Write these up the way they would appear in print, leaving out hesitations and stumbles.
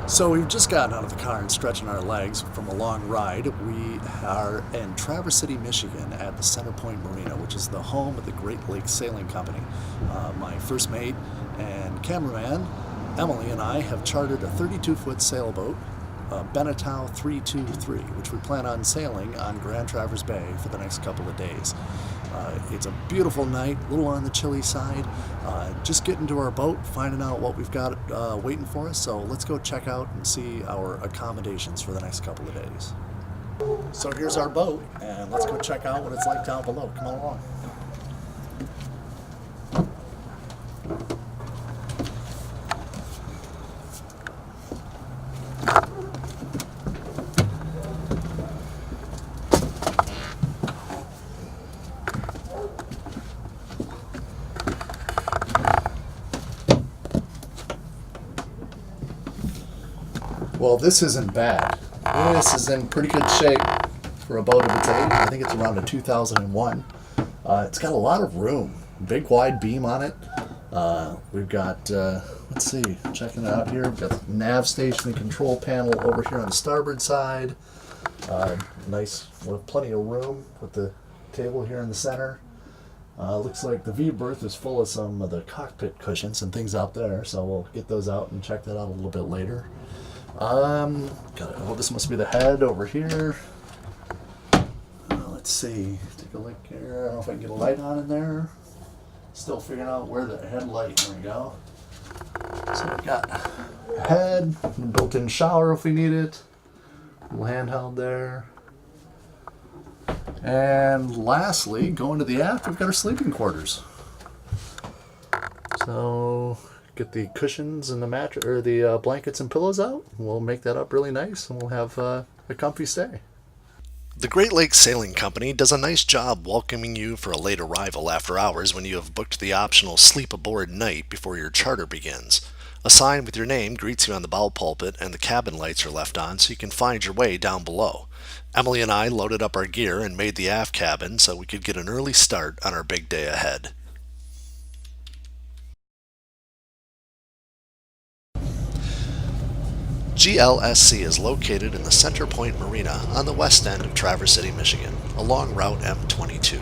So we've just gotten out of the car and stretching our legs from a long ride. We are in Traverse City, Michigan at the Centerpoint Marina, which is the home of the Great Lakes Sailing Company. My first mate and cameraman, Emily, and I have chartered a 32-foot sailboat, Beneteau 323, which we plan on sailing on Grand Traverse Bay for the next couple of days. It's a beautiful night, a little on the chilly side. Just getting to our boat, finding out what we've got waiting for us. So let's go check out and see our accommodations for the next couple of days. So here's our boat, and let's go check out what it's like down below. Come on along. Well, this isn't bad. This is in pretty good shape for a boat of its age. I think it's around a 2001. It's got a lot of room. Big wide beam on it. We've got, let's see, checking it out here. We've got the nav station and control panel over here on the starboard side. Nice, with plenty of room with the table here in the center. Looks like the V berth is full of some of the cockpit cushions and things out there, so we'll get those out and check that out a little bit later. This must be the head over here. Let's see. Take a look here. I don't know if I can get a light on in there. Still figuring out where the headlight. There we go. So we got a head, a built-in shower if we need it. A little handheld there. And lastly, going to the aft, we've got our sleeping quarters. So get the cushions and the mattress, or the blankets and pillows out. We'll make that up really nice, and we'll have a comfy stay. The Great Lakes Sailing Company does a nice job welcoming you for a late arrival after hours when you have booked the optional sleep aboard night before your charter begins. A sign with your name greets you on the bow pulpit, and the cabin lights are left on so you can find your way down below. Emily and I loaded up our gear and made the aft cabin so we could get an early start on our big day ahead. GLSC is located in the Centerpoint Marina on the west end of Traverse City, Michigan, along Route M22.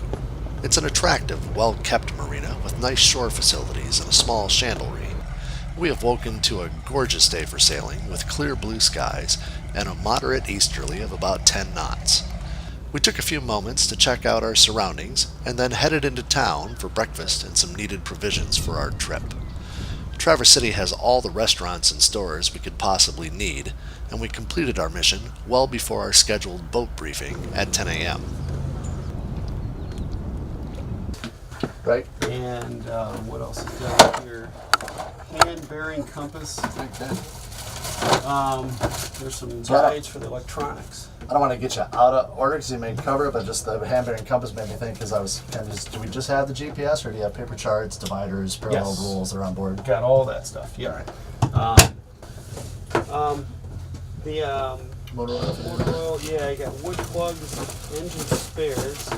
It's an attractive, well-kept marina with nice shore facilities and a small chandlery. We have woken to a gorgeous day for sailing with clear blue skies and a moderate easterly of about 10 knots. We took a few moments to check out our surroundings and then headed into town for breakfast and some needed provisions for our trip. Traverse City has all the restaurants and stores we could possibly need, and we completed our mission well before our scheduled boat briefing at 10 a.m. Right? And what else is down here? Hand bearing compass. There's some guides for the electronics. I don't want to get you out of order because you may cover it, but just the hand-bearing compass made me think, because I was kind of just, do we just have the GPS, or do you have paper charts, dividers, parallel Yes. rules that are on board? Got all that stuff. Yeah. All right. The Motor motor oil. Yeah, I got wood plugs, engine spares.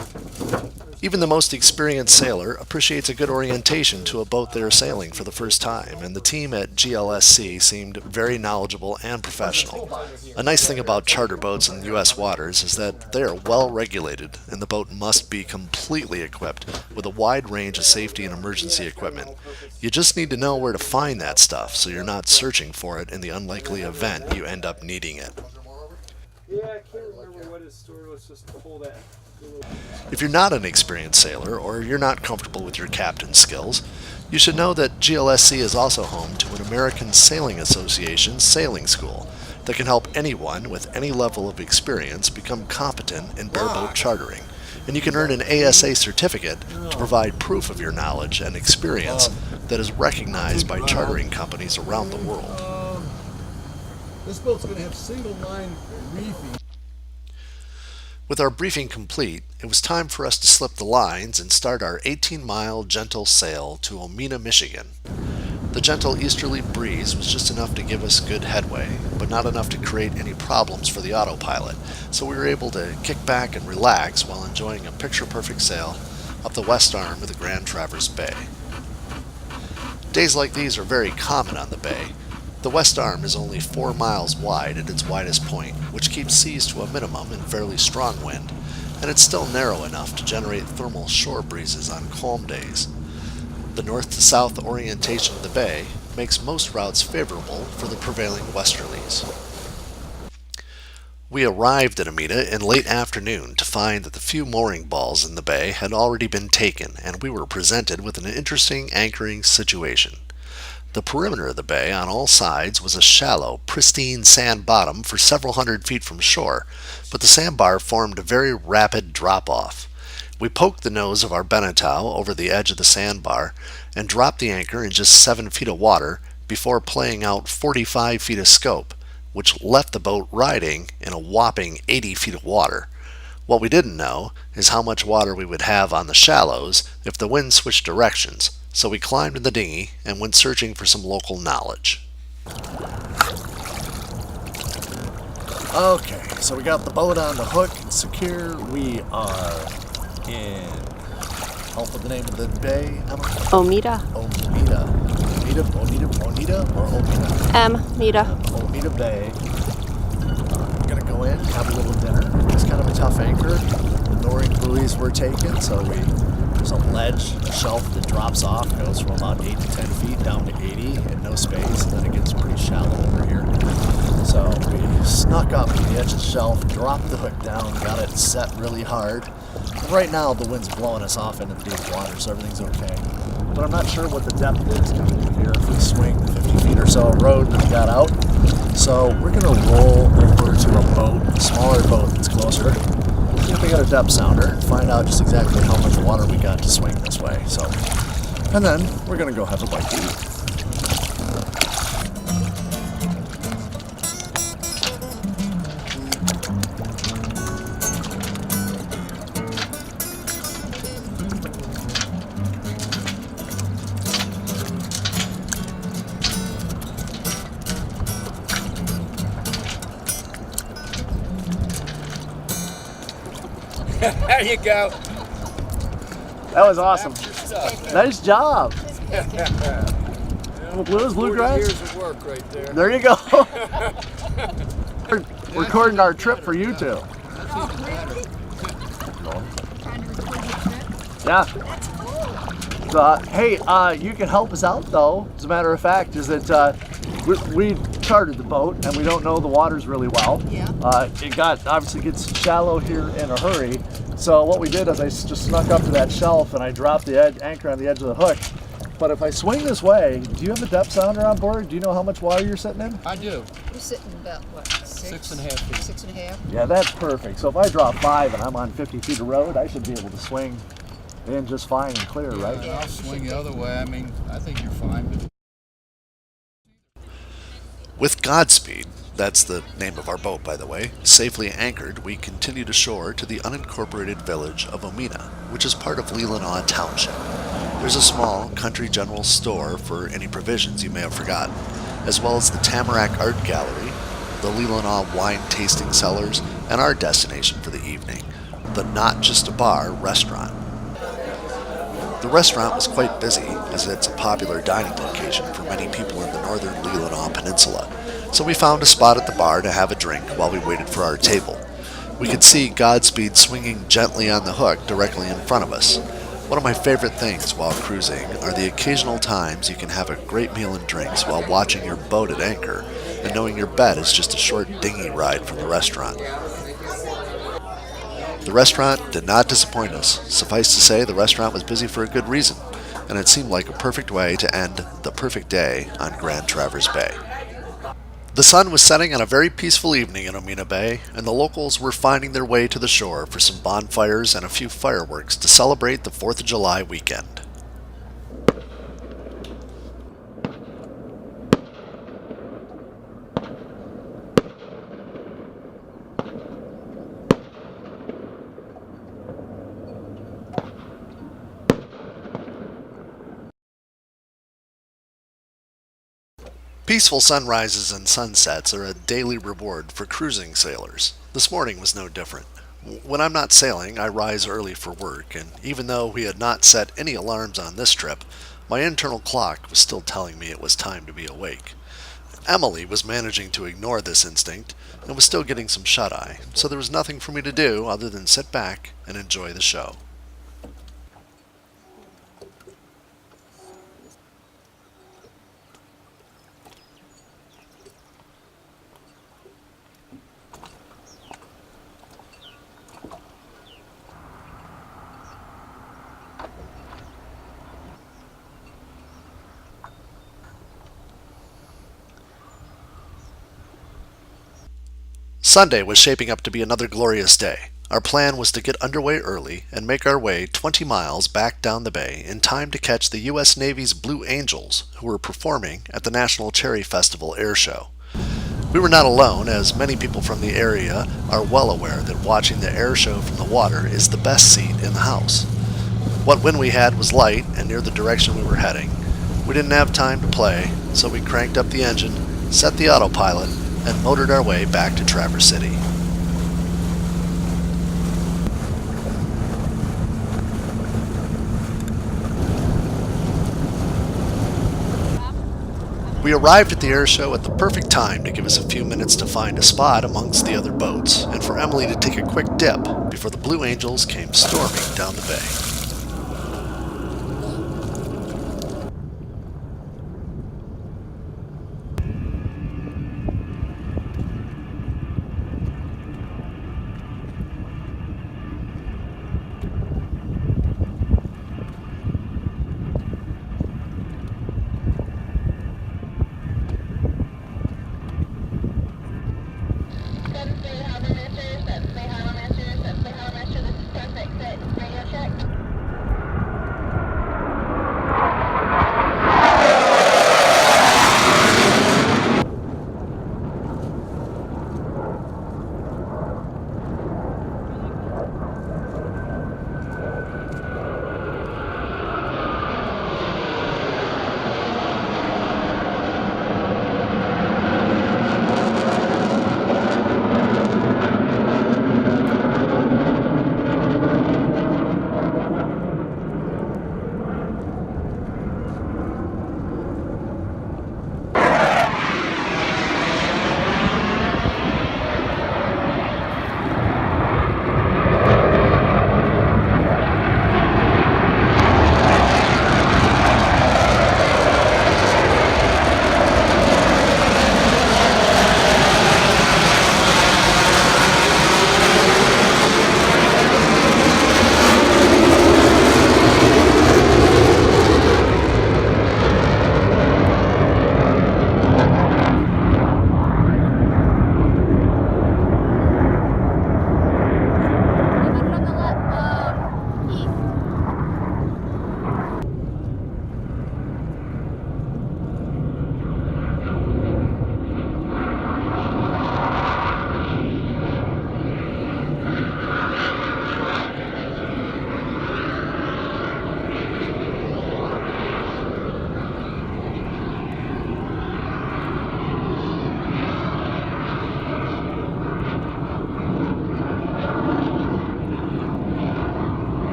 Even the most experienced sailor appreciates a good orientation to a boat they are sailing for the first time, and the team at GLSC seemed very knowledgeable and professional. A nice thing about charter boats in U.S. waters is that they are well regulated, and the boat must be completely equipped with a wide range of safety and emergency equipment. You just need to know where to find that stuff so you're not searching for it in the unlikely event you end up needing it. Yeah, I can't remember what his story was. Just pull that. If you're not an experienced sailor, or you're not comfortable with your captain's skills, you should know that GLSC is also home to an American Sailing Association sailing school that can help anyone with any level of experience become competent in bareboat chartering. And you can earn an ASA certificate to provide proof of your knowledge and experience that is recognized by chartering companies around the world. This boat's going to have single line reefing. With our briefing complete, it was time for us to slip the lines and start our 18-mile gentle sail to Omena, Michigan. The gentle easterly breeze was just enough to give us good headway, but not enough to create any problems for the autopilot, so we were able to kick back and relax while enjoying a picture-perfect sail up the west arm of the Grand Traverse Bay. Days like these are very common on the bay. The west arm is only 4 miles wide at its widest point, which keeps seas to a minimum in fairly strong wind, and it's still narrow enough to generate thermal shore breezes on calm days. The north to south orientation of the bay makes most routes favorable for the prevailing westerlies. We arrived at Amita in late afternoon to find that the few mooring balls in the bay had already been taken, and we were presented with an interesting anchoring situation. The perimeter of the bay on all sides was a shallow, pristine sand bottom for several hundred feet from shore, but the sandbar formed a very rapid drop-off. We poked the nose of our Beneteau over the edge of the sandbar and dropped the anchor in just 7 feet of water before playing out 45 feet of scope, which left the boat riding in a whopping 80 feet of water. What we didn't know is how much water we would have on the shallows if the wind switched directions, so we climbed in the dinghy and went searching for some local knowledge. Okay, so we got the boat on the hook and secure. We are in, help with the name of the bay, Emma? Omita. Omita, or Omita? Mita. Omita Bay. I'm gonna go in, have a little dinner. It's kind of a tough anchor. The mooring buoys were taken, so there's a ledge, a shelf that drops off, goes from about 8 to 10 feet down to 80 and no space, and then it gets pretty shallow over here. So we snuck up to the edge of the shelf, dropped the hook down, got it set really hard. And right now the wind's blowing us off into the deep water, so everything's okay. But I'm not sure what the depth is coming in here if we swing 50 feet or so of road that we got out. So we're going to roll over to a boat, a smaller boat that's closer. See if we got a depth sounder and find out just exactly how much water we got to swing this way. So, and then we're going to go have a bite to eat. There you go. That was awesome. Stuff. Nice job. Blues, 40 bluegrass. years of work right there. There you go. We're recording our trip for YouTube. Yeah. So, hey, you can help us out though. As a matter of fact, is that we chartered the boat and we don't know the waters really well. Yeah. It obviously gets shallow here in a hurry. So what we did is I just snuck up to that shelf and I dropped the anchor on the edge of the hook. But if I swing this way, do you have a depth sounder on board? Do you know how much water you're sitting in? I do. You're sitting about what? 6.5 feet. 6.5. Yeah, that's perfect. So if I drop 5 and I'm on 50 feet of road, I should be able to swing in just fine and clear, right? And I'll swing the other way. I mean, I think you're fine. But With Godspeed, that's the name of our boat by the way, safely anchored, we continued ashore to the unincorporated village of Omita, which is part of Leelanau Township. There's a small country general store for any provisions you may have forgotten, as well as the Tamarack Art Gallery, the Leelanau Wine Tasting Cellars, and our destination for the evening, the Not Just a Bar restaurant. The restaurant was quite busy, as it's a popular dining location for many people in the northern Leelanau Peninsula, so we found a spot at the bar to have a drink while we waited for our table. We could see Godspeed swinging gently on the hook directly in front of us. One of my favorite things while cruising are the occasional times you can have a great meal and drinks while watching your boat at anchor and knowing your bed is just a short dinghy ride from the restaurant. The restaurant did not disappoint us. Suffice to say, the restaurant was busy for a good reason, and it seemed like a perfect way to end the perfect day on Grand Traverse Bay. The sun was setting on a very peaceful evening in Omita Bay, and the locals were finding their way to the shore for some bonfires and a few fireworks to celebrate the 4th of July weekend. Peaceful sunrises and sunsets are a daily reward for cruising sailors. This morning was no different. When I'm not sailing, I rise early for work, and even though we had not set any alarms on this trip, my internal clock was still telling me it was time to be awake. Emily was managing to ignore this instinct and was still getting some shut-eye, so there was nothing for me to do other than sit back and enjoy the show. Sunday was shaping up to be another glorious day. Our plan was to get underway early and make our way 20 miles back down the bay in time to catch the U.S. Navy's Blue Angels, who were performing at the National Cherry Festival airshow. We were not alone, as many people from the area are well aware that watching the airshow from the water is the best seat in the house. What wind we had was light and near the direction we were heading. We didn't have time to play, so we cranked up the engine, set the autopilot, and motored our way back to Traverse City. We arrived at the airshow at the perfect time to give us a few minutes to find a spot amongst the other boats, and for Emily to take a quick dip before the Blue Angels came storming down the bay.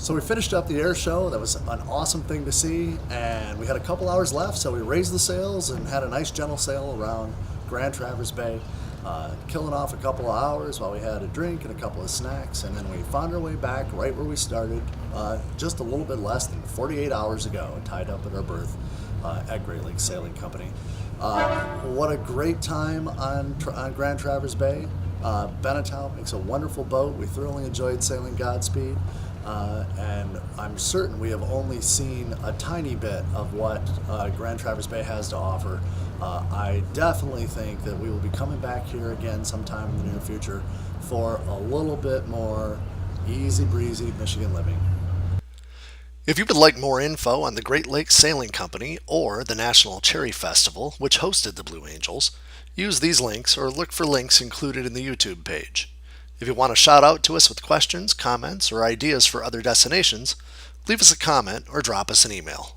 So we finished up the air show. That was an awesome thing to see, and we had a couple hours left, so we raised the sails and had a nice gentle sail around Grand Traverse Bay, killing off a couple of hours while we had a drink and a couple of snacks, and then we found our way back right where we started just a little bit less than 48 hours ago, tied up at our berth at Great Lakes Sailing Company. What a great time on Grand Traverse Bay. Beneteau makes a wonderful boat. We thoroughly enjoyed sailing Godspeed. And I'm certain we have only seen a tiny bit of what Grand Traverse Bay has to offer. I definitely think that we will be coming back here again sometime in the near future for a little bit more easy breezy Michigan living. If you would like more info on the Great Lakes Sailing Company or the National Cherry Festival, which hosted the Blue Angels, use these links or look for links included in the YouTube page. If you want to shout out to us with questions, comments, or ideas for other destinations, leave us a comment or drop us an email.